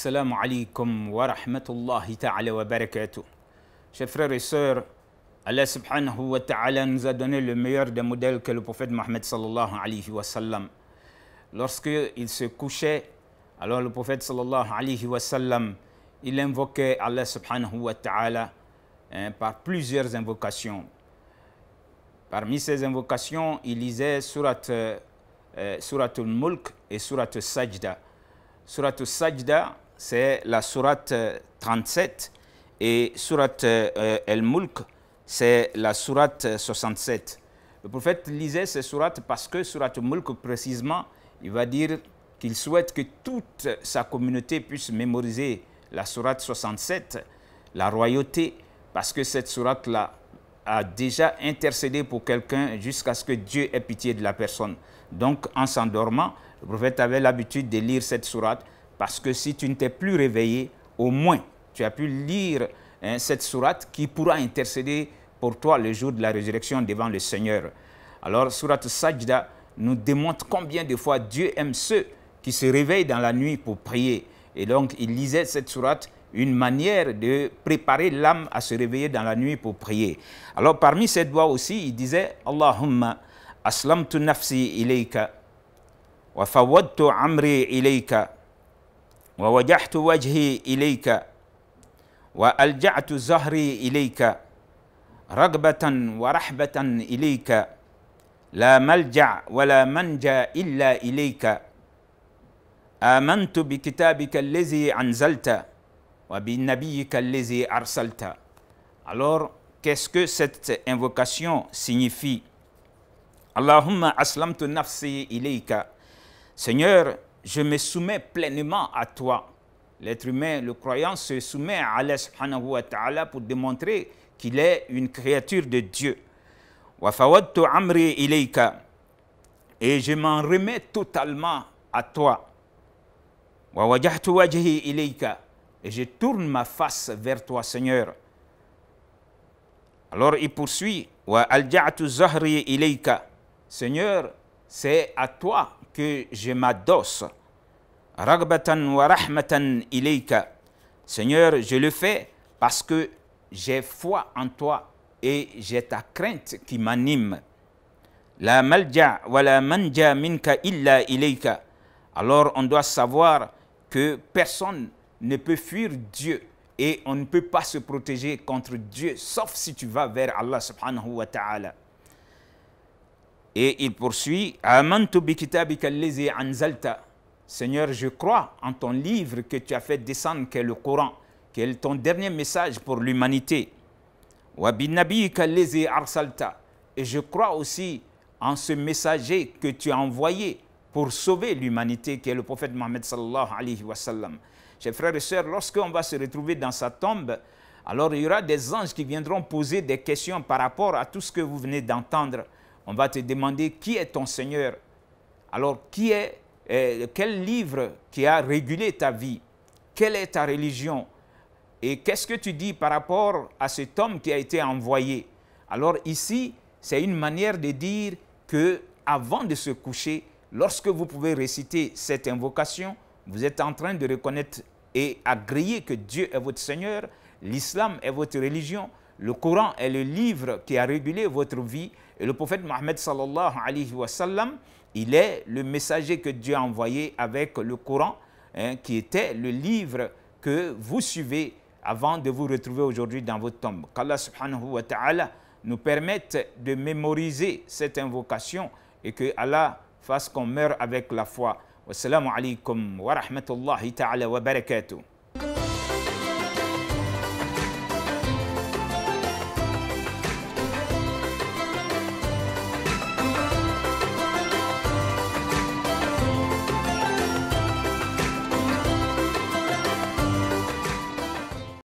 Assalamu alaikum wa rahmatullahi ta'ala wa barakatuh. Chers frères et sœurs, Allah subhanahu wa ta'ala nous a donné le meilleur des modèles que le prophète Mohammed sallallahu alayhi wa sallam. Lorsqu'il se couchait, alors le prophète sallallahu alayhi wa sallam, il invoquait Allah subhanahu wa ta'ala par plusieurs invocations. Parmi ces invocations, il lisait surat al-Mulk et surat al-Sajda. Surat al-Sajda, c'est la surat 37 et surat al-Mulk, c'est la surat 67. Le prophète lisait ces sourates parce que surat al-Mulk, précisément, il va dire qu'il souhaite que toute sa communauté puisse mémoriser la surat 67, la royauté, parce que cette sourate-là a déjà intercédé pour quelqu'un jusqu'à ce que Dieu ait pitié de la personne. Donc, en s'endormant, le prophète avait l'habitude de lire cette sourate parce que si tu ne t'es plus réveillé, au moins, tu as pu lire cette sourate qui pourra intercéder pour toi le jour de la résurrection devant le Seigneur. Alors, surat Sajda nous démontre combien de fois Dieu aime ceux qui se réveillent dans la nuit pour prier. Et donc, il lisait cette sourate, une manière de préparer l'âme à se réveiller dans la nuit pour prier. Alors, parmi ces doigts aussi, il disait « Allahumma aslamtu nafsi ilayka wa fawadtu amri ilayka wa wajahtu wajhi ilayka wa alja'tu zahri ilayka ragbatan wa rahbatan ilayka la malja' wa la manja illa ilayka amantu bi kitabika allazi anzalta wa bi nabiyyika allazi arsalta ». Alors, qu'est-ce que cette invocation signifie? Allahumma aslamtu nafsi ilayka. Seigneur, je me soumets pleinement à toi. L'être humain, le croyant, se soumet à Allah subhanahu wa ta'ala pour démontrer qu'il est une créature de Dieu. Wa fawadtu amri ilayka. Et je m'en remets totalement à toi. Wa wajahtu wajhi ilayka. Et je tourne ma face vers toi, Seigneur. Alors il poursuit. Wa alja'tu zahri ilayka. Seigneur, c'est à toi que je m'adosse. Ragbatan wa rahmatan ilayka. Seigneur, je le fais parce que j'ai foi en toi et j'ai ta crainte qui m'anime. La malja wa la manja minka illa ilayka. Alors on doit savoir que personne ne peut fuir Dieu et on ne peut pas se protéger contre Dieu sauf si tu vas vers Allah subhanahu wa ta'ala. Et il poursuit, Amantu bi kitabika allazi anzalta. Seigneur, je crois en ton livre que tu as fait descendre, qui est le Coran, qui est ton dernier message pour l'humanité. Wa bi nabiyyika allazi arsalta. Et je crois aussi en ce messager que tu as envoyé pour sauver l'humanité, qui est le prophète Mohammed sallallahu alayhi wa sallam. Chers frères et sœurs, lorsqu'on va se retrouver dans sa tombe, alors il y aura des anges qui viendront poser des questions par rapport à tout ce que vous venez d'entendre. On va te demander qui est ton Seigneur. Alors, quel livre qui a régulé ta vie? Quelle est ta religion? Et qu'est-ce que tu dis par rapport à cet homme qui a été envoyé? Alors ici, c'est une manière de dire que avant de se coucher, lorsque vous pouvez réciter cette invocation, vous êtes en train de reconnaître et agréer que Dieu est votre Seigneur, l'islam est votre religion, le Coran est le livre qui a régulé votre vie, et le prophète Mohammed sallallahu alayhi wa sallam, il est le messager que Dieu a envoyé avec le Coran, qui était le livre que vous suivez avant de vous retrouver aujourd'hui dans votre tombe. Qu'Allah subhanahu wa ta'ala nous permette de mémoriser cette invocation et que Allah fasse qu'on meure avec la foi. Wassalamu alaikum wa rahmatullahi ta'ala wa barakatuh.